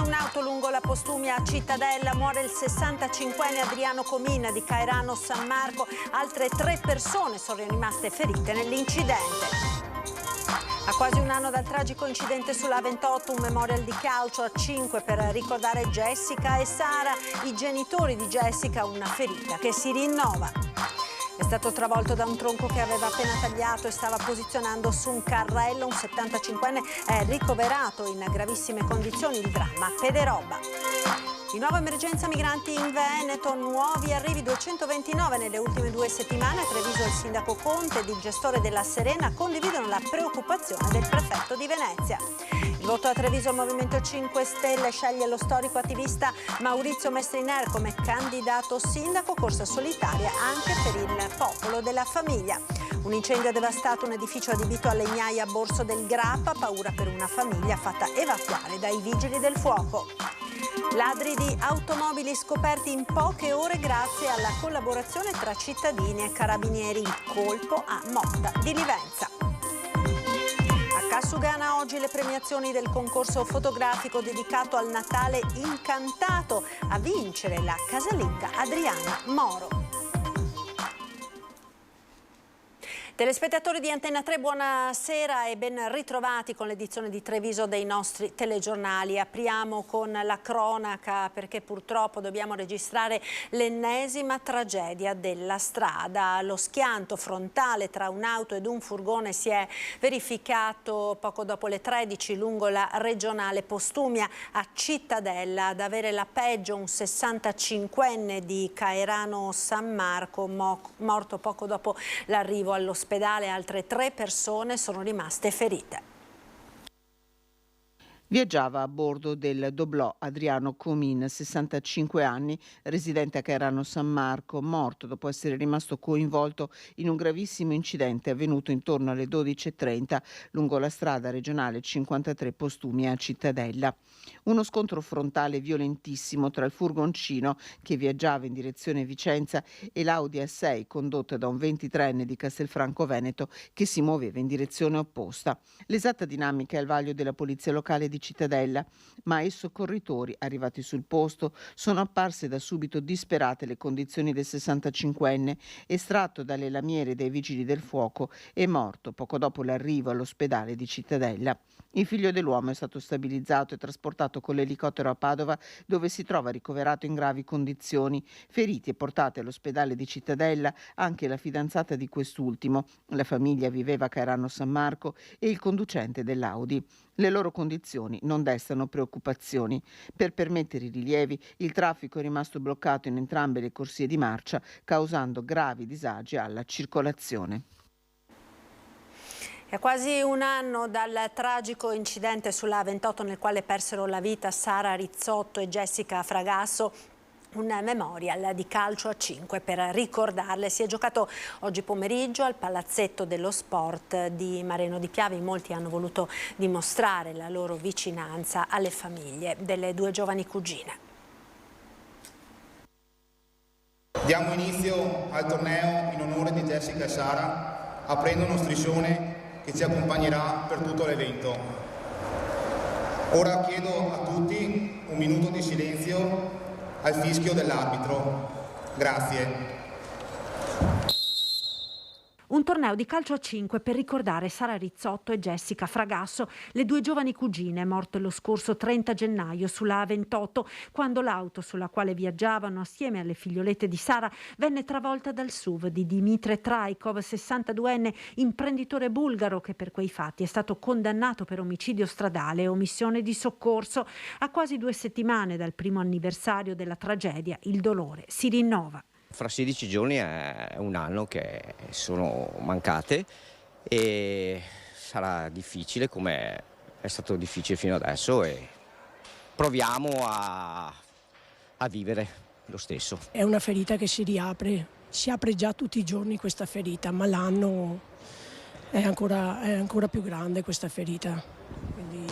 un'auto lungo la Postumia a Cittadella, muore il 65enne Adriano Comina di Caerano San Marco, altre 3 persone sono rimaste ferite nell'incidente. A quasi un anno dal tragico incidente sulla A28, un memorial di calcio a 5 per ricordare Jessica e Sara, i genitori di Jessica, una ferita che si rinnova. È stato travolto da un tronco che aveva appena tagliato e stava posizionando su un carrello. Un 75enne è ricoverato in gravissime condizioni, il dramma Pederoba. Di nuovo emergenza migranti in Veneto, nuovi arrivi 229 nelle ultime 2 settimane. A Treviso il sindaco Conte ed il gestore della Serena condividono la preoccupazione del prefetto di Venezia. Il voto a Treviso, il Movimento 5 Stelle sceglie lo storico attivista Maurizio Mestriner come candidato sindaco, corsa solitaria anche per il popolo della famiglia. Un incendio ha devastato un edificio adibito a legnai a Borso del Grappa, paura per una famiglia fatta evacuare dai vigili del fuoco. Ladri di automobili scoperti in poche ore grazie alla collaborazione tra cittadini e carabinieri. Il colpo a Motta di Livenza. A Cassugana oggi le premiazioni del concorso fotografico dedicato al Natale incantato. A vincere la casalinga Adriana Moro. Telespettatori di Antenna 3, buonasera e ben ritrovati con l'edizione di Treviso dei nostri telegiornali. Apriamo con la cronaca perché purtroppo dobbiamo registrare l'ennesima tragedia della strada. Lo schianto frontale tra un'auto ed un furgone si è verificato poco dopo le 13 lungo la regionale Postumia a Cittadella. Ad avere la peggio un 65enne di Caerano San Marco, morto poco dopo l'arrivo all'ospedale. Altre 3 persone sono rimaste ferite. Viaggiava a bordo del doblò Adriano Comin, 65 anni, residente a Caerano San Marco, morto dopo essere rimasto coinvolto in un gravissimo incidente avvenuto intorno alle 12:30 lungo la strada regionale 53 Postumia a Cittadella. Uno scontro frontale violentissimo tra il furgoncino che viaggiava in direzione Vicenza e l'Audi A6 condotta da un 23enne di Castelfranco Veneto che si muoveva in direzione opposta. L'esatta dinamica è al vaglio della polizia locale di Cittadella, ma ai soccorritori arrivati sul posto sono apparse da subito disperate le condizioni del 65enne, estratto dalle lamiere dai vigili del fuoco e morto poco dopo l'arrivo all'ospedale di Cittadella. Il figlio dell'uomo è stato stabilizzato e trasportato con l'elicottero a Padova, dove si trova ricoverato in gravi condizioni. Feriti e portati all'ospedale di Cittadella anche la fidanzata di quest'ultimo. La famiglia viveva a Caerano San Marco e il conducente dell'Audi. Le loro condizioni non destano preoccupazioni. Per permettere i rilievi, il traffico è rimasto bloccato in entrambe le corsie di marcia, causando gravi disagi alla circolazione. È quasi un anno dal tragico incidente sulla A28 nel quale persero la vita Sara Rizzotto e Jessica Fragasso. Un memorial di calcio a 5 per ricordarle. Si è giocato oggi pomeriggio al Palazzetto dello Sport di Mareno di Piave. Molti hanno voluto dimostrare la loro vicinanza alle famiglie delle 2 giovani cugine. Diamo inizio al torneo in onore di Jessica e Sara, aprendo uno striscione che ci accompagnerà per tutto l'evento. Ora chiedo a tutti un minuto di silenzio al fischio dell'arbitro. Grazie. Un torneo di calcio a 5 per ricordare Sara Rizzotto e Jessica Fragasso, le 2 giovani cugine morte lo scorso 30 gennaio sulla A28, quando l'auto sulla quale viaggiavano assieme alle figliolette di Sara venne travolta dal SUV di Dimitre Traikov, 62enne, imprenditore bulgaro che per quei fatti è stato condannato per omicidio stradale e omissione di soccorso. A quasi 2 settimane dal primo anniversario della tragedia, il dolore si rinnova. Fra 16 giorni è un anno che sono mancate e sarà difficile come è stato difficile fino adesso e proviamo a vivere lo stesso. È una ferita che si apre già tutti i giorni questa ferita, ma l'anno è ancora più grande questa ferita. Quindi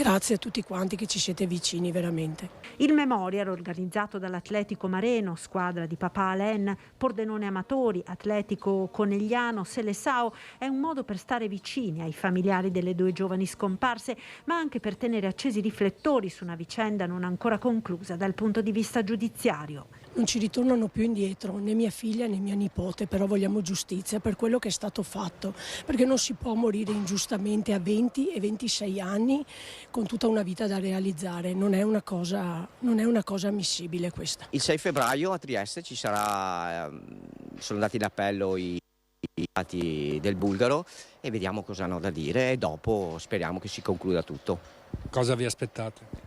Grazie a tutti quanti che ci siete vicini veramente. Il memorial, organizzato dall'Atletico Mareno, squadra di Papà Alain, Pordenone Amatori, Atletico Conegliano, Seleção, è un modo per stare vicini ai familiari delle 2 giovani scomparse, ma anche per tenere accesi i riflettori su una vicenda non ancora conclusa dal punto di vista giudiziario. Non ci ritornano più indietro né mia figlia né mia nipote, però vogliamo giustizia per quello che è stato fatto, perché non si può morire ingiustamente a 20 e 26 anni con tutta una vita da realizzare. Non è una cosa ammissibile questa. Il 6 febbraio a Trieste ci sarà, sono andati in appello i dati del bulgaro e vediamo cosa hanno da dire e dopo speriamo che si concluda tutto. Cosa vi aspettate?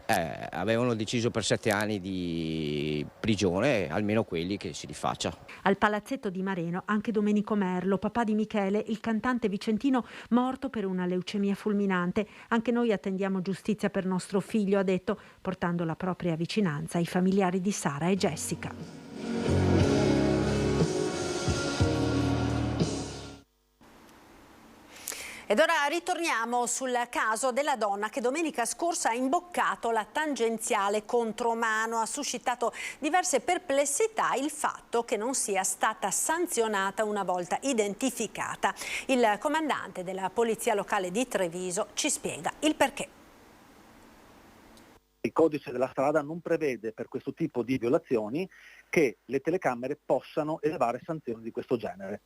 Avevano deciso per 7 anni di prigione, almeno quelli che si rifaccia. Al palazzetto di Mareno anche Domenico Merlo, papà di Michele, il cantante vicentino morto per una leucemia fulminante. Anche noi attendiamo giustizia per nostro figlio, ha detto, portando la propria vicinanza ai familiari di Sara e Jessica. Ed ora ritorniamo sul caso della donna che domenica scorsa ha imboccato la tangenziale contromano. Ha suscitato diverse perplessità il fatto che non sia stata sanzionata una volta identificata. Il comandante della Polizia Locale di Treviso ci spiega il perché. Il codice della strada non prevede per questo tipo di violazioni che le telecamere possano elevare sanzioni di questo genere.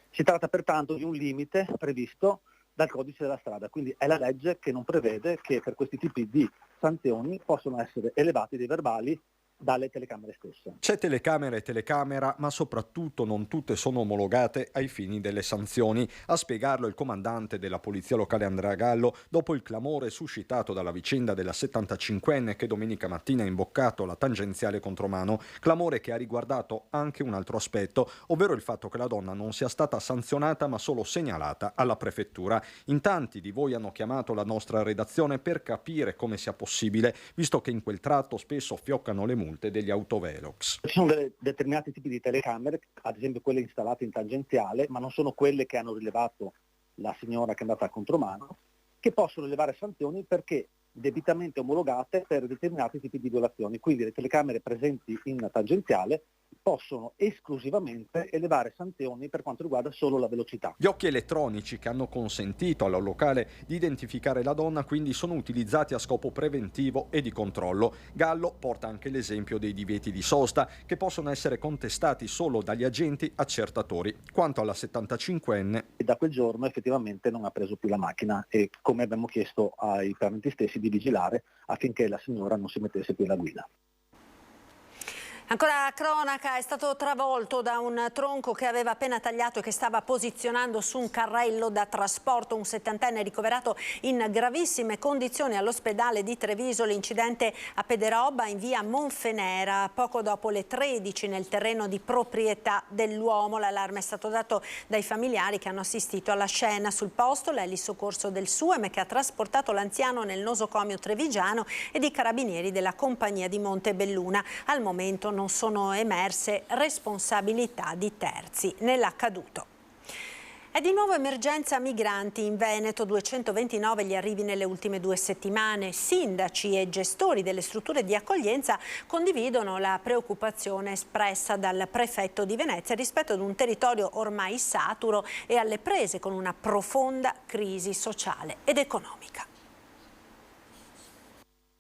Si tratta pertanto di un limite previsto dal codice della strada, quindi è la legge che non prevede che per questi tipi di sanzioni possono essere elevati dei verbali dalle telecamere stesse. C'è telecamera e telecamera, ma soprattutto non tutte sono omologate ai fini delle sanzioni. A spiegarlo il comandante della Polizia Locale Andrea Gallo dopo il clamore suscitato dalla vicenda della 75enne che domenica mattina ha imboccato la tangenziale contromano, clamore che ha riguardato anche un altro aspetto, ovvero il fatto che la donna non sia stata sanzionata ma solo segnalata alla prefettura. In tanti di voi hanno chiamato la nostra redazione per capire come sia possibile, visto che in quel tratto spesso fioccano le multe degli autovelox. Ci sono determinati tipi di telecamere, ad esempio quelle installate in tangenziale, ma non sono quelle che hanno rilevato la signora che è andata a contromano, che possono elevare sanzioni perché debitamente omologate per determinati tipi di violazioni. Quindi le telecamere presenti in tangenziale possono esclusivamente elevare sanzioni per quanto riguarda solo la velocità. Gli occhi elettronici che hanno consentito alla locale di identificare la donna quindi sono utilizzati a scopo preventivo e di controllo. Gallo porta anche l'esempio dei divieti di sosta che possono essere contestati solo dagli agenti accertatori. Quanto alla 75enne, E da quel giorno effettivamente non ha preso più la macchina e come abbiamo chiesto ai parenti stessi di vigilare affinché la signora non si mettesse più alla guida. Ancora cronaca, è stato travolto da un tronco che aveva appena tagliato e che stava posizionando su un carrello da trasporto. Un 70enne ricoverato in gravissime condizioni all'ospedale di Treviso. L'incidente a Pederobba in via Monfenera, poco dopo le 13 nel terreno di proprietà dell'uomo. L'allarme è stato dato dai familiari che hanno assistito alla scena. Sul posto l'elisoccorso del SUEM che ha trasportato l'anziano nel nosocomio trevigiano e i carabinieri della compagnia di Montebelluna. Al momento non sono emerse responsabilità di terzi nell'accaduto. È di nuovo emergenza migranti in Veneto, 229 gli arrivi nelle ultime 2 settimane. Sindaci e gestori delle strutture di accoglienza condividono la preoccupazione espressa dal prefetto di Venezia rispetto ad un territorio ormai saturo e alle prese con una profonda crisi sociale ed economica.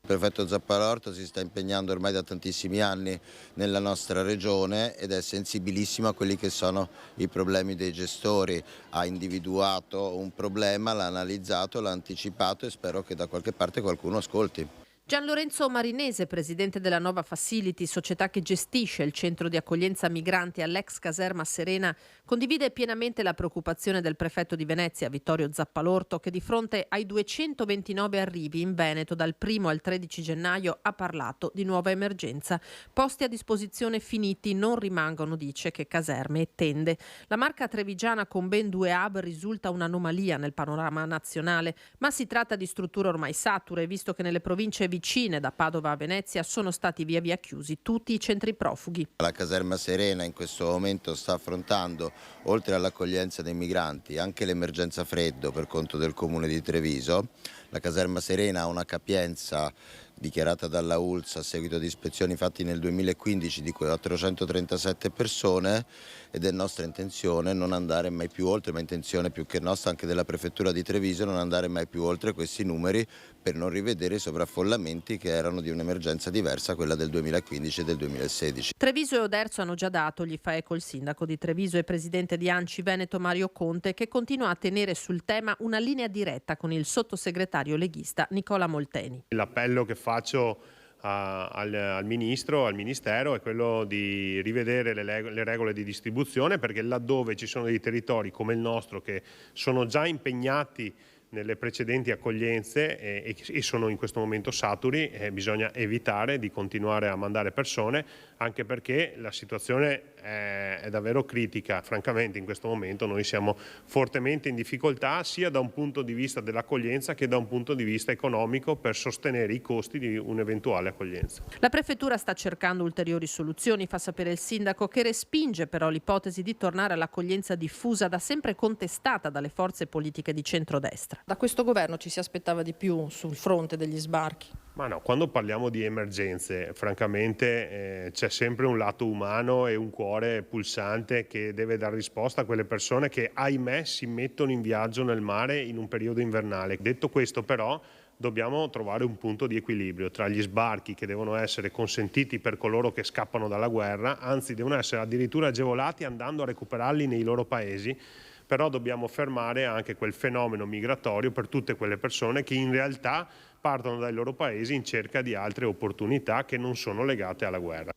Il prefetto Zappalorto si sta impegnando ormai da tantissimi anni nella nostra regione ed è sensibilissimo a quelli che sono i problemi dei gestori. Ha individuato un problema, l'ha analizzato, l'ha anticipato e spero che da qualche parte qualcuno ascolti. Gian Lorenzo Marinese, presidente della Nova Facility, società che gestisce il centro di accoglienza migranti all'ex caserma Serena, condivide pienamente la preoccupazione del prefetto di Venezia, Vittorio Zappalorto, che di fronte ai 229 arrivi in Veneto dal 1 al 13 gennaio ha parlato di nuova emergenza. Posti a disposizione finiti non rimangono, dice, che caserme e tende. La marca trevigiana con ben 2 hub risulta un'anomalia nel panorama nazionale, ma si tratta di strutture ormai sature, visto che nelle province vicine da Padova a Venezia sono stati via via chiusi tutti i centri profughi. La caserma Serena in questo momento sta affrontando, oltre all'accoglienza dei migranti, anche l'emergenza freddo per conto del comune di Treviso. La caserma Serena ha una capienza dichiarata dalla ULSS a seguito di ispezioni fatte nel 2015 di 437 persone ed è nostra intenzione non andare mai più oltre, ma intenzione più che nostra anche della prefettura di Treviso, non andare mai più oltre questi numeri per non rivedere i sovraffollamenti che erano di un'emergenza diversa, quella del 2015 e del 2016. Treviso e Oderzo hanno già dato, gli fa eco il sindaco di Treviso e presidente di ANCI Veneto Mario Conte, che continua a tenere sul tema una linea diretta con il sottosegretario leghista Nicola Molteni. L'appello che faccio al Ministro, al Ministero, è quello di rivedere le regole di distribuzione, perché laddove ci sono dei territori come il nostro che sono già impegnati nelle precedenti accoglienze e sono in questo momento saturi, bisogna evitare di continuare a mandare persone, anche perché la situazione è davvero critica. Francamente in questo momento noi siamo fortemente in difficoltà sia da un punto di vista dell'accoglienza che da un punto di vista economico per sostenere i costi di un'eventuale accoglienza. La prefettura sta cercando ulteriori soluzioni, fa sapere il sindaco, che respinge però l'ipotesi di tornare all'accoglienza diffusa da sempre contestata dalle forze politiche di centrodestra. Da questo governo ci si aspettava di più sul fronte degli sbarchi? Ma no, quando parliamo di emergenze, francamente c'è sempre un lato umano e un cuore pulsante che deve dare risposta a quelle persone che, ahimè, si mettono in viaggio nel mare in un periodo invernale. Detto questo, però, dobbiamo trovare un punto di equilibrio tra gli sbarchi che devono essere consentiti per coloro che scappano dalla guerra, anzi devono essere addirittura agevolati andando a recuperarli nei loro paesi. Però dobbiamo fermare anche quel fenomeno migratorio per tutte quelle persone che in realtà partono dai loro paesi in cerca di altre opportunità che non sono legate alla guerra.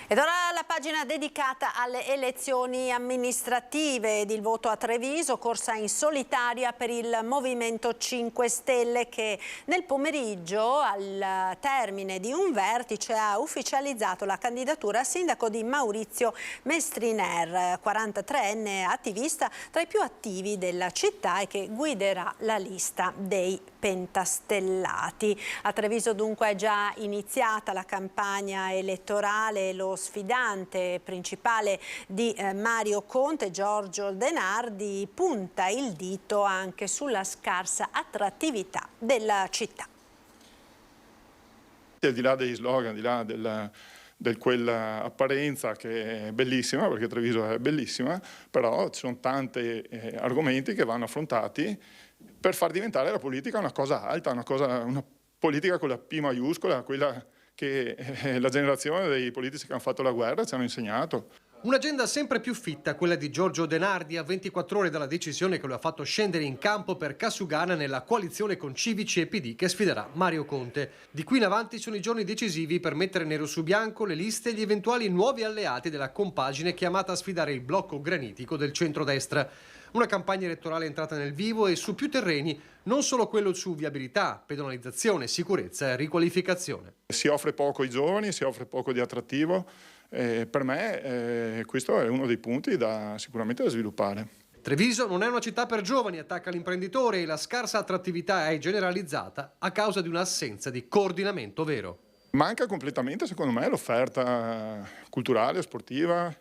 Ed ora la pagina dedicata alle elezioni amministrative ed il voto a Treviso, corsa in solitaria per il Movimento 5 Stelle che nel pomeriggio, al termine di un vertice, ha ufficializzato la candidatura a sindaco di Maurizio Mestriner, 43enne attivista tra i più attivi della città e che guiderà la lista dei pentastellati. A Treviso dunque è già iniziata la campagna elettorale. Lo sfidante principale di Mario Conte, Giorgio Denardi, punta il dito anche sulla scarsa attrattività della città. Al di là degli slogan, al di là di quella apparenza che è bellissima, perché Treviso è bellissima, però ci sono tanti argomenti che vanno affrontati per far diventare la politica una cosa alta, una politica con la P maiuscola, quella che la generazione dei politici che hanno fatto la guerra ci hanno insegnato. Un'agenda sempre più fitta, quella di Giorgio Denardi, a 24 ore dalla decisione che lo ha fatto scendere in campo per Casugana nella coalizione con Civici e PD che sfiderà Mario Conte. Di qui in avanti sono i giorni decisivi per mettere nero su bianco le liste e gli eventuali nuovi alleati della compagine chiamata a sfidare il blocco granitico del centrodestra. Una campagna elettorale entrata nel vivo e su più terreni, non solo quello su viabilità, pedonalizzazione, sicurezza e riqualificazione. Si offre poco ai giovani, si offre poco di attrattivo. Per me questo è uno dei punti sicuramente da sviluppare. Treviso non è una città per giovani, attacca l'imprenditore, e la scarsa attrattività è generalizzata a causa di un'assenza di coordinamento vero. Manca completamente, secondo me, l'offerta culturale, sportiva,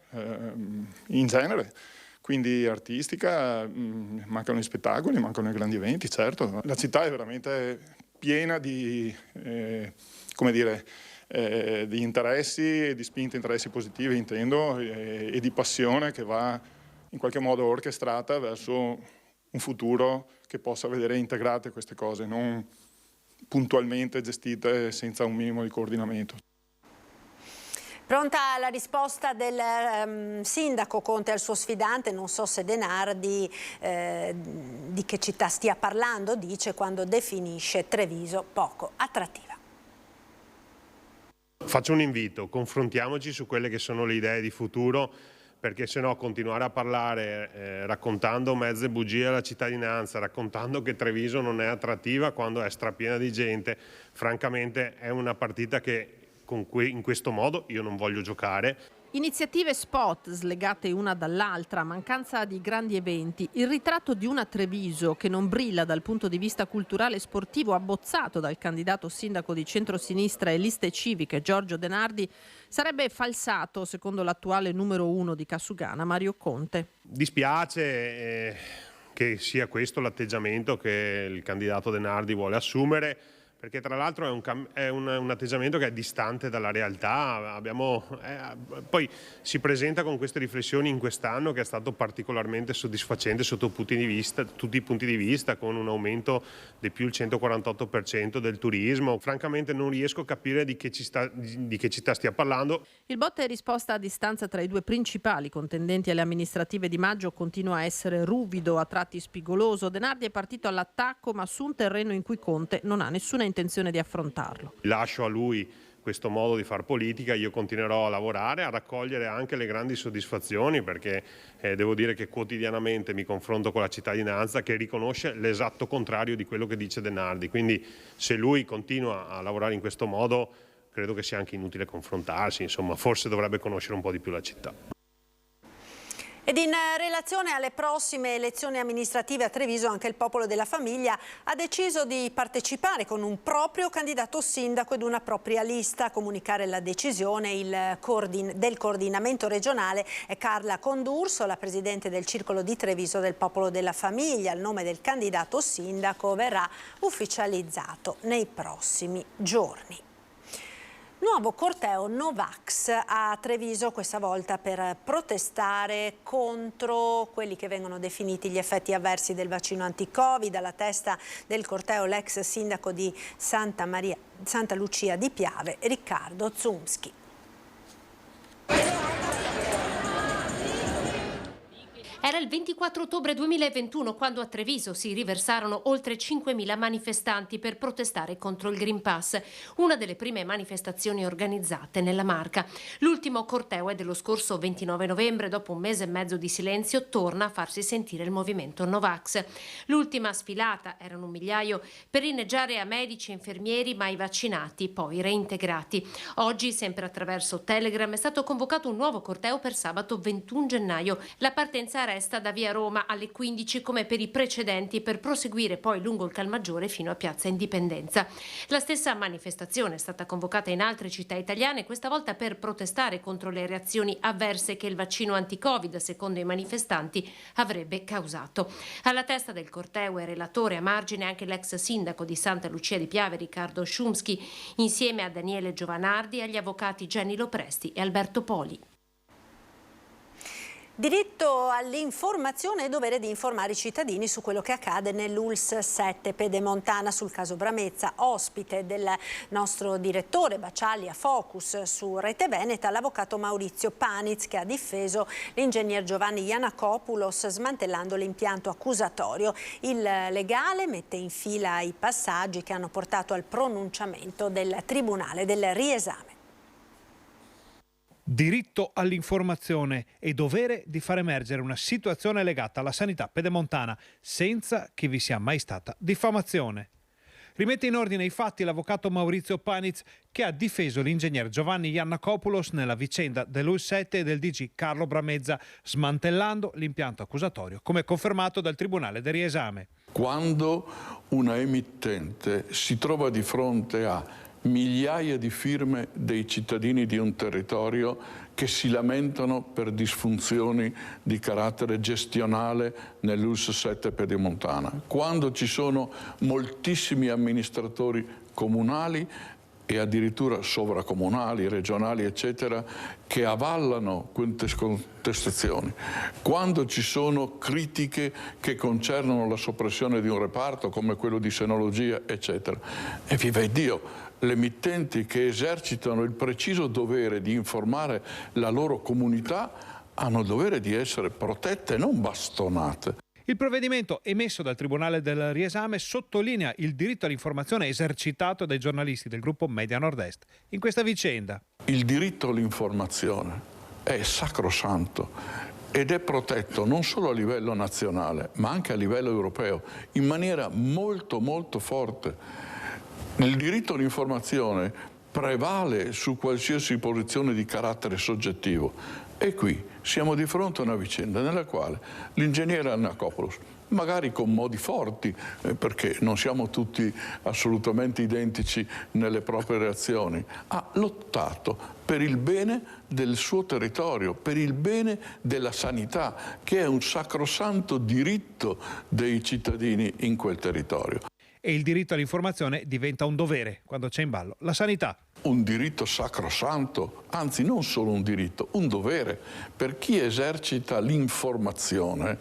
in genere. Quindi artistica, mancano gli spettacoli, mancano i grandi eventi, certo. La città è veramente piena di interessi, di spinte interessi positive, intendo, e di passione che va in qualche modo orchestrata verso un futuro che possa vedere integrate queste cose, non puntualmente gestite senza un minimo di coordinamento. Pronta la risposta del sindaco Conte al suo sfidante, non so se Denardi di che città stia parlando, dice quando definisce Treviso poco attrattiva. Faccio un invito, confrontiamoci su quelle che sono le idee di futuro, perché se no continuare a parlare raccontando mezze bugie alla cittadinanza, raccontando che Treviso non è attrattiva quando è strapiena di gente, francamente è una partita che in questo modo io non voglio giocare. Iniziative spot slegate una dall'altra, mancanza di grandi eventi, il ritratto di una Treviso che non brilla dal punto di vista culturale e sportivo, abbozzato dal candidato sindaco di centrosinistra e liste civiche Giorgio De Nardi, sarebbe falsato, secondo l'attuale numero 1 di Casugana, Mario Conte. Dispiace che sia questo l'atteggiamento che il candidato De Nardi vuole assumere, perché tra l'altro è un atteggiamento che è distante dalla realtà. Poi si presenta con queste riflessioni in quest'anno che è stato particolarmente soddisfacente sotto tutti i punti di vista, con un aumento di più il 148% del turismo. Francamente non riesco a capire di che città stia parlando. Il botta e risposta a distanza tra i due principali contendenti alle amministrative di maggio continua a essere ruvido, a tratti spigoloso. De Nardi è partito all'attacco, ma su un terreno in cui Conte non ha nessuna intenzione di affrontarlo. Lascio a lui questo modo di far politica, io continuerò a lavorare, a raccogliere anche le grandi soddisfazioni, perché devo dire che quotidianamente mi confronto con la cittadinanza che riconosce l'esatto contrario di quello che dice De Nardi. Quindi se lui continua a lavorare in questo modo, credo che sia anche inutile confrontarsi, insomma, forse dovrebbe conoscere un po' di più la città. Ed in relazione alle prossime elezioni amministrative a Treviso, anche il Popolo della Famiglia ha deciso di partecipare con un proprio candidato sindaco ed una propria lista. A comunicare la decisione del coordinamento regionale è Carla Condurso, la presidente del Circolo di Treviso del Popolo della Famiglia. Il nome del candidato sindaco verrà ufficializzato nei prossimi giorni. Nuovo corteo Novax a Treviso, questa volta per protestare contro quelli che vengono definiti gli effetti avversi del vaccino anti-Covid. Alla testa del corteo l'ex sindaco di Santa Lucia di Piave, Riccardo Zumski. Era il 24 ottobre 2021 quando a Treviso si riversarono oltre 5.000 manifestanti per protestare contro il Green Pass, una delle prime manifestazioni organizzate nella Marca. L'ultimo corteo è dello scorso 29 novembre, dopo un mese e mezzo di silenzio torna a farsi sentire il movimento Novax. L'ultima sfilata, erano 1 migliaio, per inneggiare a medici e infermieri mai vaccinati, poi reintegrati. Oggi, sempre attraverso Telegram, è stato convocato un nuovo corteo per sabato 21 gennaio. La partenza resta da via Roma alle 15 come per i precedenti, per proseguire poi lungo il Calmaggiore fino a Piazza Indipendenza. La stessa manifestazione è stata convocata in altre città italiane, questa volta per protestare contro le reazioni avverse che il vaccino anti-Covid, secondo i manifestanti, avrebbe causato. Alla testa del corteo è relatore a margine anche l'ex sindaco di Santa Lucia di Piave, Riccardo Zumski, insieme a Daniele Giovanardi e agli avvocati Jenny Lopresti e Alberto Poli. Diritto all'informazione e dovere di informare i cittadini su quello che accade nell'ULSS 7 Pedemontana. Sul caso Bramezza, ospite del nostro direttore Baciali a Focus su Rete Veneta, l'avvocato Maurizio Paniz, che ha difeso l'ingegner Giovanni Iannakopoulos smantellando l'impianto accusatorio. Il legale mette in fila i passaggi che hanno portato al pronunciamento del Tribunale del riesame. Diritto all'informazione e dovere di far emergere una situazione legata alla sanità pedemontana senza che vi sia mai stata diffamazione. Rimette in ordine i fatti l'avvocato Maurizio Paniz, che ha difeso l'ingegner Giovanni Iannakopoulos nella vicenda dell'ULSS 7 e del DG Carlo Bramezza, smantellando l'impianto accusatorio, come confermato dal Tribunale del riesame. Quando una emittente si trova di fronte a migliaia di firme dei cittadini di un territorio che si lamentano per disfunzioni di carattere gestionale nell'ULSS 7 Pedemontana, quando ci sono moltissimi amministratori comunali e addirittura sovracomunali, regionali, eccetera, che avallano queste contestazioni, quando ci sono critiche che concernono la soppressione di un reparto come quello di senologia, eccetera. E viva Dio, le emittenti che esercitano il preciso dovere di informare la loro comunità hanno il dovere di essere protette e non bastonate. Il provvedimento emesso dal Tribunale del riesame sottolinea il diritto all'informazione esercitato dai giornalisti del gruppo Media Nord-Est in questa vicenda. Il diritto all'informazione è sacrosanto ed è protetto non solo a livello nazionale ma anche a livello europeo in maniera molto molto forte. Il diritto all'informazione prevale su qualsiasi posizione di carattere soggettivo. E qui siamo di fronte a una vicenda nella quale l'ingegnere Annacopoulos, magari con modi forti, perché non siamo tutti assolutamente identici nelle proprie reazioni, ha lottato per il bene del suo territorio, per il bene della sanità, che è un sacrosanto diritto dei cittadini in quel territorio. E il diritto all'informazione diventa un dovere quando c'è in ballo la sanità. Un diritto sacrosanto, anzi non solo un diritto, un dovere per chi esercita l'informazione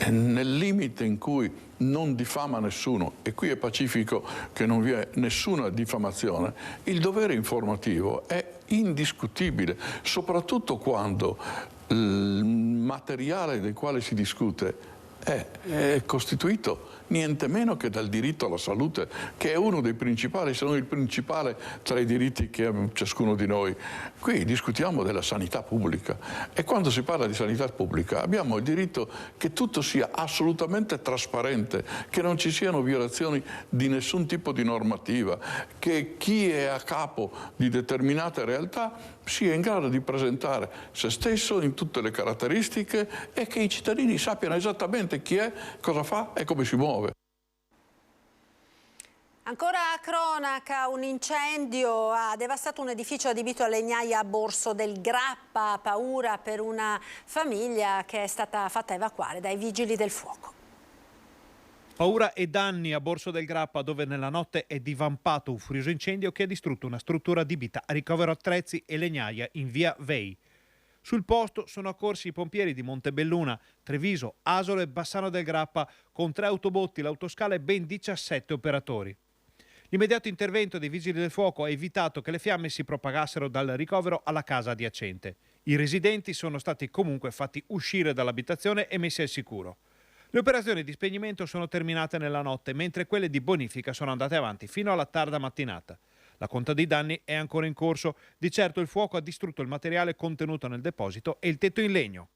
nel limite in cui non diffama nessuno, e qui è pacifico che non vi è nessuna diffamazione. Il dovere informativo è indiscutibile, soprattutto quando il materiale del quale si discute è costituito niente meno che dal diritto alla salute, che è uno dei principali, se non il principale tra i diritti che ha ciascuno di noi. Qui discutiamo della sanità pubblica e quando si parla di sanità pubblica abbiamo il diritto che tutto sia assolutamente trasparente, che non ci siano violazioni di nessun tipo di normativa, che chi è a capo di determinate realtà sia in grado di presentare se stesso in tutte le caratteristiche e che i cittadini sappiano esattamente chi è, cosa fa e come si muove. Ancora a cronaca, un incendio ha devastato un edificio adibito a legnaia a Borso del Grappa, paura per una famiglia che è stata fatta evacuare dai vigili del fuoco. Paura e danni a Borso del Grappa, dove nella notte è divampato un furioso incendio che ha distrutto una struttura adibita a ricovero attrezzi e legnaia in via Vei. Sul posto sono accorsi i pompieri di Montebelluna, Treviso, Asolo e Bassano del Grappa con 3 autobotti, l'autoscala e ben 17 operatori. L'immediato intervento dei vigili del fuoco ha evitato che le fiamme si propagassero dal ricovero alla casa adiacente. I residenti sono stati comunque fatti uscire dall'abitazione e messi al sicuro. Le operazioni di spegnimento sono terminate nella notte, mentre quelle di bonifica sono andate avanti fino alla tarda mattinata. La conta dei danni è ancora in corso. Di certo il fuoco ha distrutto il materiale contenuto nel deposito e il tetto in legno.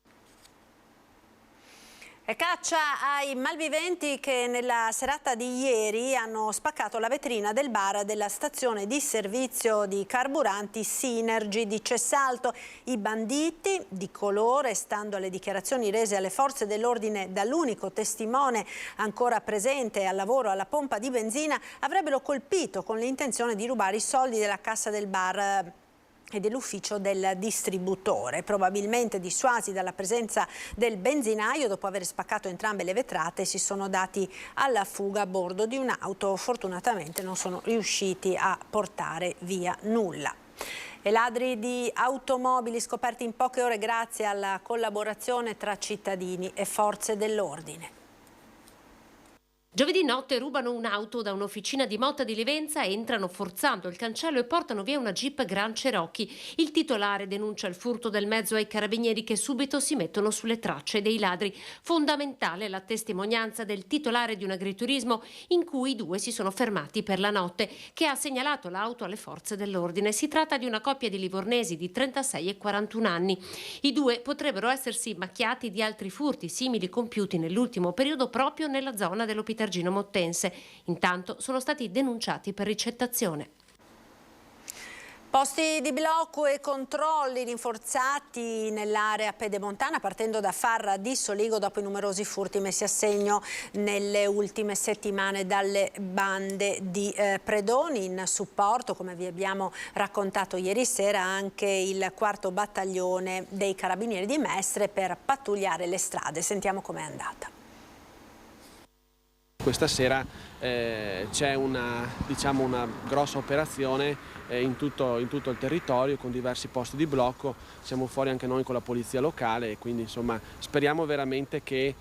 E caccia ai malviventi che nella serata di ieri hanno spaccato la vetrina del bar della stazione di servizio di carburanti Synergy di Cessalto. I banditi, di colore, stando alle dichiarazioni rese alle forze dell'ordine dall'unico testimone ancora presente al lavoro alla pompa di benzina, avrebbero colpito con l'intenzione di rubare i soldi della cassa del bar e dell'ufficio del distributore. Probabilmente dissuasi dalla presenza del benzinaio, dopo aver spaccato entrambe le vetrate, si sono dati alla fuga a bordo di un'auto. Fortunatamente non sono riusciti a portare via nulla. E ladri di automobili scoperti in poche ore grazie alla collaborazione tra cittadini e forze dell'ordine. Giovedì notte rubano un'auto da un'officina di Motta di Livenza, entrano forzando il cancello e portano via una Jeep Grand Cherokee. Il titolare denuncia il furto del mezzo ai carabinieri che subito si mettono sulle tracce dei ladri. Fondamentale la testimonianza del titolare di un agriturismo in cui i due si sono fermati per la notte, che ha segnalato l'auto alle forze dell'ordine. Si tratta di una coppia di livornesi di 36 e 41 anni. I due potrebbero essersi macchiati di altri furti simili compiuti nell'ultimo periodo proprio nella zona dell'Opitergino Mottense. Intanto sono stati denunciati per ricettazione. Posti di blocco e controlli rinforzati nell'area pedemontana partendo da Farra di Soligo dopo i numerosi furti messi a segno nelle ultime settimane dalle bande di predoni. In supporto, come vi abbiamo raccontato ieri sera, anche il 4° battaglione dei Carabinieri di Mestre per pattugliare le strade. Sentiamo com'è andata. Questa sera c'è una grossa operazione in tutto il territorio con diversi posti di blocco. Siamo fuori anche noi con la polizia locale e quindi insomma speriamo veramente che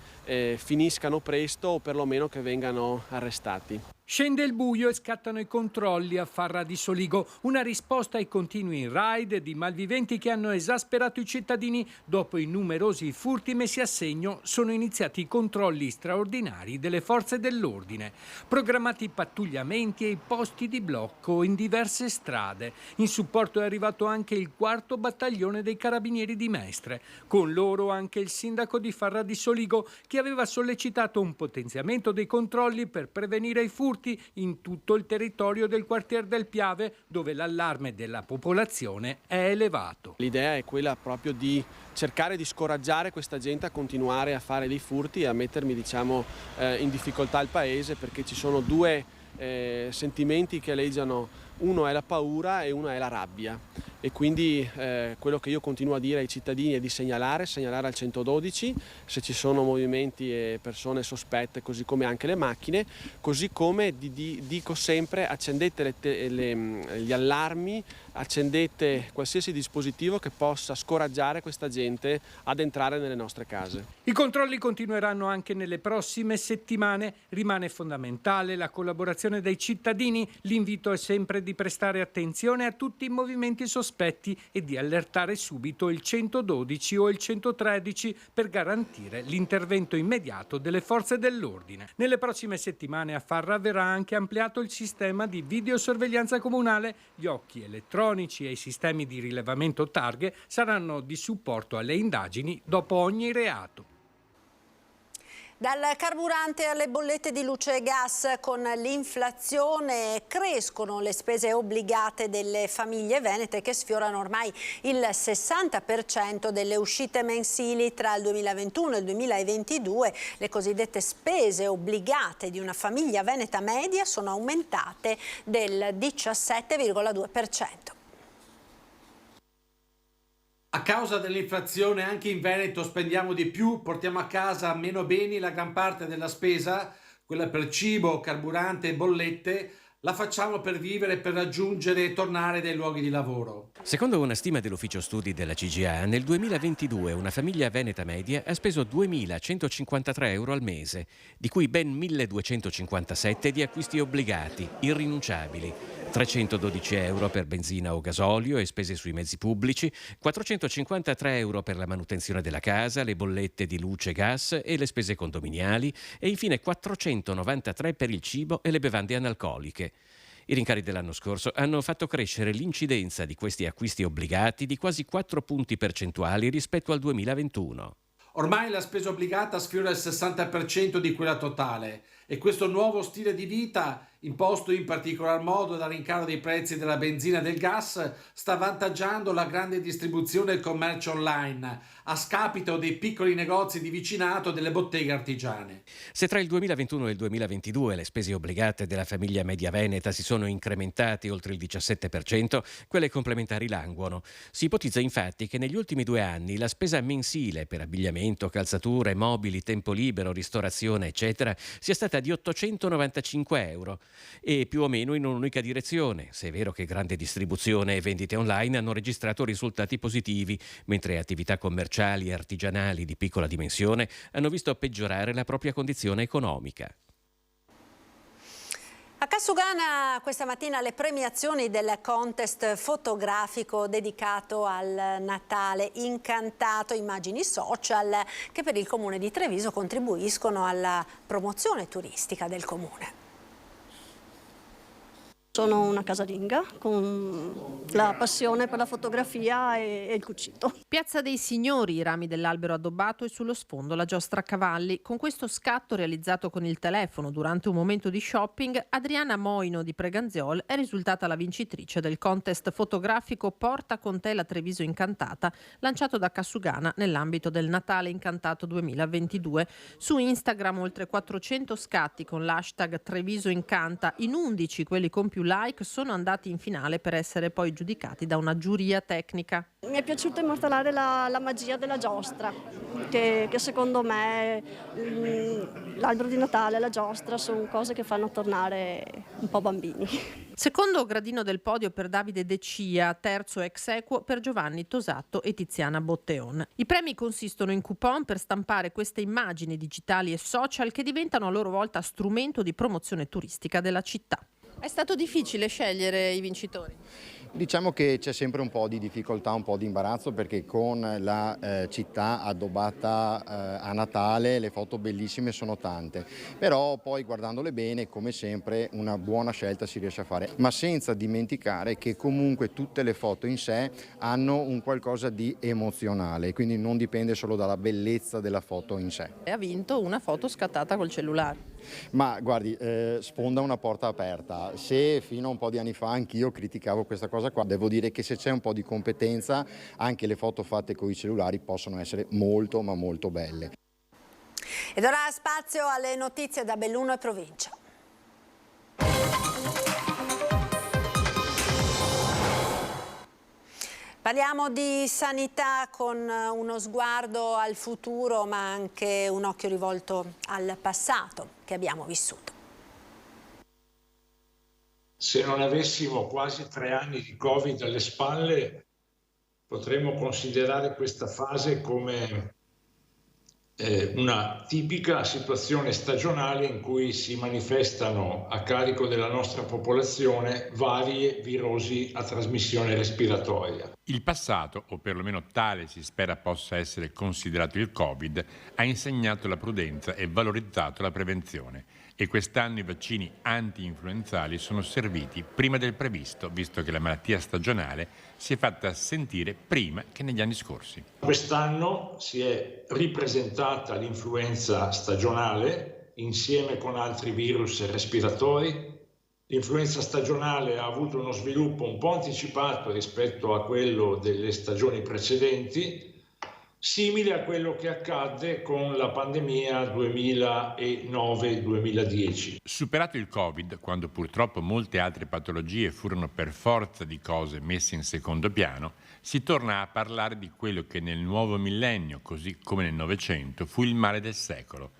finiscano presto o perlomeno che vengano arrestati. Scende il buio e scattano i controlli a Farra di Soligo, una risposta ai continui raid di malviventi che hanno esasperato i cittadini. Dopo i numerosi furti messi a segno sono iniziati i controlli straordinari delle forze dell'ordine, programmati pattugliamenti e i posti di blocco in diverse strade. In supporto è arrivato anche il 4° battaglione dei Carabinieri di Mestre, con loro anche il sindaco di Farra di Soligo che aveva sollecitato un potenziamento dei controlli per prevenire i furti furti in tutto il territorio del quartier del Piave, dove l'allarme della popolazione è elevato. L'idea è quella proprio di cercare di scoraggiare questa gente a continuare a fare dei furti e a mettermi in difficoltà il paese, perché ci sono due sentimenti che aleggiano. Uno è la paura e uno è la rabbia, e quindi quello che io continuo a dire ai cittadini è di segnalare al 112 se ci sono movimenti e persone sospette, così come anche le macchine, così come dico sempre: accendete gli allarmi, accendete qualsiasi dispositivo che possa scoraggiare questa gente ad entrare nelle nostre case. I controlli continueranno anche nelle prossime settimane. Rimane fondamentale la collaborazione dei cittadini. L'invito è sempre di prestare attenzione a tutti i movimenti sospetti e di allertare subito il 112 o il 113 per garantire l'intervento immediato delle forze dell'ordine. Nelle prossime settimane a Farra verrà anche ampliato il sistema di videosorveglianza comunale. Gli occhi elettronici e i sistemi di rilevamento targhe saranno di supporto alle indagini dopo ogni reato. Dal carburante alle bollette di luce e gas, con l'inflazione crescono le spese obbligate delle famiglie venete, che sfiorano ormai il 60% delle uscite mensili. Tra il 2021 e il 2022 le cosiddette spese obbligate di una famiglia veneta media sono aumentate del 17,2%. A causa dell'inflazione anche in Veneto spendiamo di più, portiamo a casa meno beni, la gran parte della spesa, quella per cibo, carburante e bollette, la facciamo per vivere, per raggiungere e tornare dai luoghi di lavoro. Secondo una stima dell'ufficio studi della CGA, nel 2022 una famiglia veneta media ha speso 2.153 euro al mese, di cui ben 1.257 di acquisti obbligati, irrinunciabili, 312 euro per benzina o gasolio e spese sui mezzi pubblici, 453 euro per la manutenzione della casa, le bollette di luce e gas e le spese condominiali, e infine 493 per il cibo e le bevande analcoliche. I rincari dell'anno scorso hanno fatto crescere l'incidenza di questi acquisti obbligati di quasi 4 punti percentuali rispetto al 2021. Ormai la spesa obbligata sfiora il 60% di quella totale e questo nuovo stile di vita, imposto in particolar modo dal rincaro dei prezzi della benzina e del gas, sta avvantaggiando la grande distribuzione e il commercio online, a scapito dei piccoli negozi di vicinato e delle botteghe artigiane. Se tra il 2021 e il 2022 le spese obbligate della famiglia media veneta si sono incrementate oltre il 17%, quelle complementari languono. Si ipotizza infatti che negli ultimi 2 anni la spesa mensile per abbigliamento, calzature, mobili, tempo libero, ristorazione, eccetera, sia stata di 895 euro, e più o meno in un'unica direzione, se è vero che grande distribuzione e vendite online hanno registrato risultati positivi, mentre attività commerciali e artigianali di piccola dimensione hanno visto peggiorare la propria condizione economica. A Cassugana questa mattina le premiazioni del contest fotografico dedicato al Natale Incantato, immagini social che per il Comune di Treviso contribuiscono alla promozione turistica del Comune. Sono una casalinga con la passione per la fotografia e il cucito. Piazza dei Signori, i rami dell'albero addobbato e sullo sfondo la giostra a cavalli. Con questo scatto realizzato con il telefono durante un momento di shopping, Adriana Moino di Preganziol è risultata la vincitrice del contest fotografico Porta con te la Treviso Incantata, lanciato da Cassugana nell'ambito del Natale Incantato 2022. Su Instagram oltre 400 scatti con l'hashtag Treviso Incanta, in 11 quelli con più like sono andati in finale per essere poi giudicati da una giuria tecnica. Mi è piaciuto immortalare la magia della giostra, che secondo me l'albero di Natale e la giostra sono cose che fanno tornare un po' bambini. Secondo gradino del podio per Davide De Cia, terzo ex equo per Giovanni Tosatto e Tiziana Botteon. I premi consistono in coupon per stampare queste immagini digitali e social che diventano a loro volta strumento di promozione turistica della città. È stato difficile scegliere i vincitori? Diciamo che c'è sempre un po' di difficoltà, un po' di imbarazzo, perché con la città addobbata a Natale le foto bellissime sono tante, però poi guardandole bene, come sempre, una buona scelta si riesce a fare, ma senza dimenticare che comunque tutte le foto in sé hanno un qualcosa di emozionale, quindi non dipende solo dalla bellezza della foto in sé. Ha vinto una foto scattata col cellulare. Ma guardi, sfonda una porta aperta. Se fino a un po' di anni fa anch'io criticavo questa cosa qua, devo dire che se c'è un po' di competenza, anche le foto fatte con i cellulari possono essere molto ma molto belle. Ed ora spazio alle notizie da Belluno e provincia. Parliamo di sanità con uno sguardo al futuro, ma anche un occhio rivolto al passato che abbiamo vissuto. Se non avessimo quasi 3 anni di Covid alle spalle, potremmo considerare questa fase come una tipica situazione stagionale in cui si manifestano a carico della nostra popolazione varie virosi a trasmissione respiratoria. Il passato, o perlomeno tale si spera possa essere considerato il Covid, ha insegnato la prudenza e valorizzato la prevenzione. E quest'anno i vaccini anti-influenzali sono serviti prima del previsto, visto che la malattia stagionale si è fatta sentire prima che negli anni scorsi. Quest'anno si è ripresentata l'influenza stagionale insieme con altri virus respiratori. L'influenza stagionale ha avuto uno sviluppo un po' anticipato rispetto a quello delle stagioni precedenti, simile a quello che accadde con la pandemia 2009-2010. Superato il Covid, quando purtroppo molte altre patologie furono per forza di cose messe in secondo piano, si torna a parlare di quello che nel nuovo millennio, così come nel Novecento, fu il male del secolo.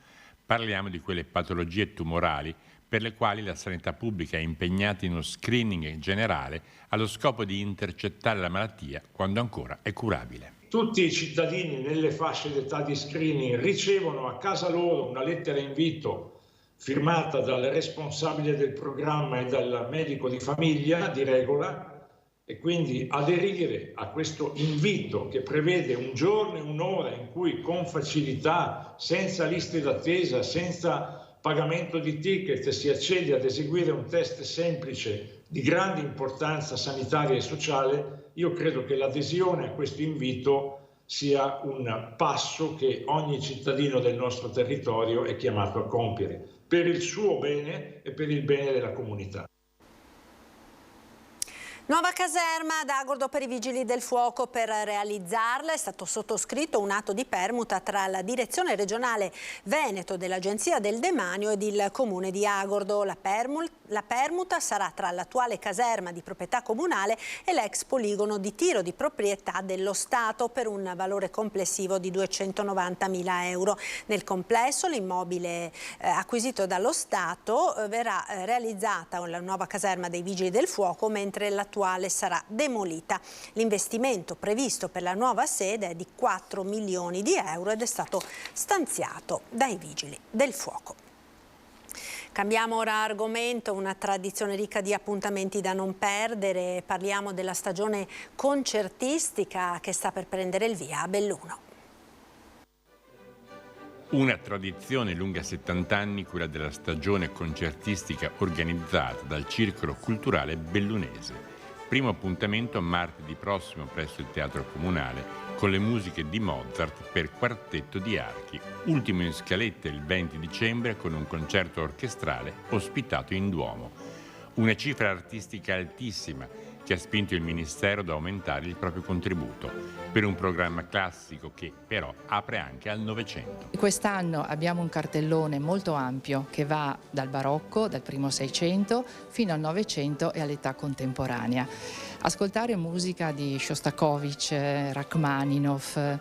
Parliamo di quelle patologie tumorali per le quali la sanità pubblica è impegnata in uno screening generale allo scopo di intercettare la malattia quando ancora è curabile. Tutti i cittadini nelle fasce d'età di screening ricevono a casa loro una lettera invito firmata dal responsabile del programma e dal medico di famiglia di regola, e quindi aderire a questo invito che prevede un giorno e un'ora in cui con facilità, senza liste d'attesa, senza pagamento di ticket, si accede ad eseguire un test semplice di grande importanza sanitaria e sociale. Io credo che l'adesione a questo invito sia un passo che ogni cittadino del nostro territorio è chiamato a compiere per il suo bene e per il bene della comunità. Nuova caserma ad Agordo per i Vigili del Fuoco. Per realizzarla è stato sottoscritto un atto di permuta tra la Direzione Regionale Veneto dell'Agenzia del Demanio ed il Comune di Agordo. La permuta sarà tra l'attuale caserma di proprietà comunale e l'ex poligono di tiro di proprietà dello Stato per un valore complessivo di 290.000 euro. Nel complesso l'immobile acquisito dallo Stato verrà realizzata la nuova caserma dei Vigili del Fuoco, mentre l'attuale sarà demolita. L'investimento previsto per la nuova sede è di 4 milioni di euro ed è stato stanziato dai Vigili del Fuoco. Cambiamo ora argomento, una tradizione ricca di appuntamenti da non perdere. Parliamo della stagione concertistica che sta per prendere il via a Belluno. Una tradizione lunga 70 anni, quella della stagione concertistica organizzata dal Circolo Culturale Bellunese. Primo appuntamento martedì prossimo presso il Teatro Comunale con le musiche di Mozart per quartetto di archi. Ultimo in scaletta il 20 dicembre con un concerto orchestrale ospitato in Duomo. Una cifra artistica altissima che ha spinto il Ministero ad aumentare il proprio contributo per un programma classico che però apre anche al Novecento. Quest'anno abbiamo un cartellone molto ampio che va dal barocco, dal primo Seicento, fino al Novecento e all'età contemporanea. Ascoltare musica di Shostakovich, Rachmaninov,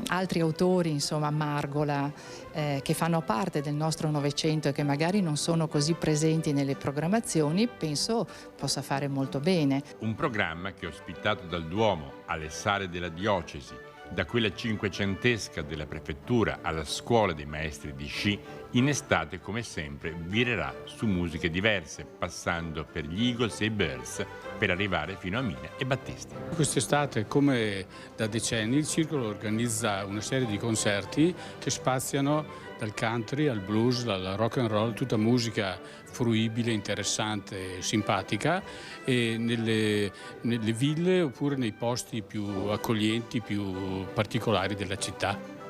altri autori, insomma Margola, che fanno parte del nostro Novecento e che magari non sono così presenti nelle programmazioni, penso possa fare molto bene. Un programma che è ospitato dal Duomo alle sale della diocesi, da quella cinquecentesca della prefettura alla scuola dei maestri di sci, in estate come sempre virerà su musiche diverse, passando per gli Eagles e i Birds per arrivare fino a Mina e Battisti. Quest'estate, come da decenni, il Circolo organizza una serie di concerti che spaziano dal country al blues, dal rock and roll, tutta musica fruibile, interessante, simpatica, e nelle ville oppure nei posti più accoglienti, più particolari della città.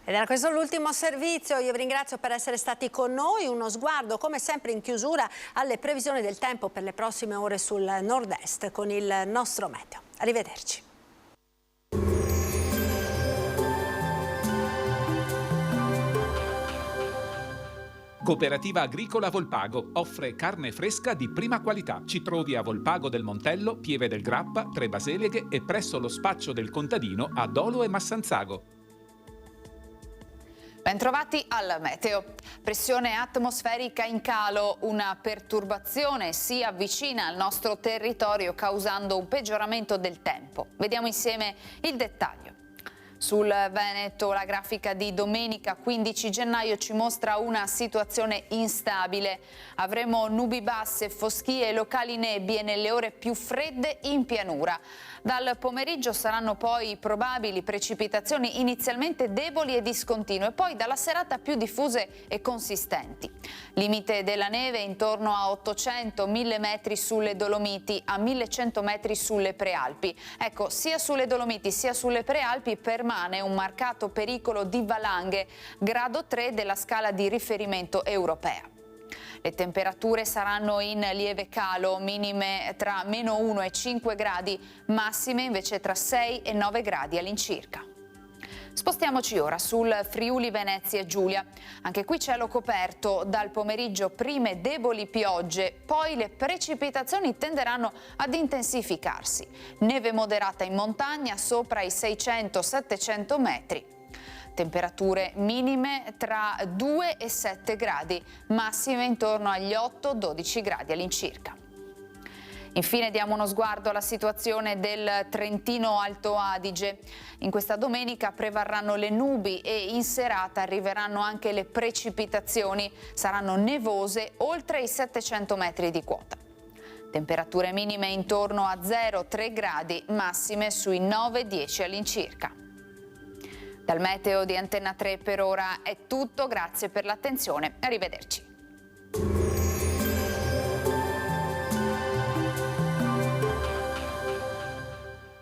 Ed era questo l'ultimo servizio, io vi ringrazio per essere stati con noi, uno sguardo come sempre in chiusura alle previsioni del tempo per le prossime ore sul nord-est con il nostro meteo. Arrivederci. Cooperativa Agricola Volpago offre carne fresca di prima qualità. Ci trovi a Volpago del Montello, Pieve del Grappa, Tre Baseleghe e presso lo spaccio del contadino a Dolo e Massanzago. Bentrovati al meteo. Pressione atmosferica in calo, una perturbazione si avvicina al nostro territorio causando un peggioramento del tempo. Vediamo insieme il dettaglio. Sul Veneto la grafica di domenica 15 gennaio ci mostra una situazione instabile. Avremo nubi basse, foschie e locali nebbie nelle ore più fredde in pianura. Dal pomeriggio saranno poi probabili precipitazioni inizialmente deboli e discontinue, poi dalla serata più diffuse e consistenti. Limite della neve intorno a 800-1000 metri sulle Dolomiti, a 1100 metri sulle Prealpi. Ecco, sia sulle Dolomiti sia sulle Prealpi permane un marcato pericolo di valanghe, grado 3 della scala di riferimento europea. Le temperature saranno in lieve calo, minime tra -1 e 5 gradi, massime invece tra 6 e 9 gradi all'incirca. Spostiamoci ora sul Friuli Venezia Giulia. Anche qui cielo coperto, dal pomeriggio prime deboli piogge, poi le precipitazioni tenderanno ad intensificarsi. Neve moderata in montagna sopra i 600-700 metri. Temperature minime tra 2 e 7 gradi, massime intorno agli 8-12 gradi all'incirca. Infine diamo uno sguardo alla situazione del Trentino Alto Adige. In questa domenica prevarranno le nubi e in serata arriveranno anche le precipitazioni. Saranno nevose oltre i 700 metri di quota. Temperature minime intorno a 0-3 gradi, massime sui 9-10 all'incirca. Dal meteo di Antenna 3 per ora è tutto, grazie per l'attenzione, arrivederci.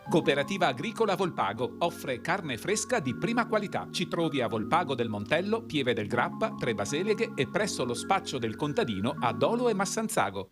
Cooperativa Agricola Volpago offre carne fresca di prima qualità. Ci trovi a Volpago del Montello, Pieve del Grappa, Tre Baseleghe e presso lo spaccio del contadino a Dolo e Massanzago.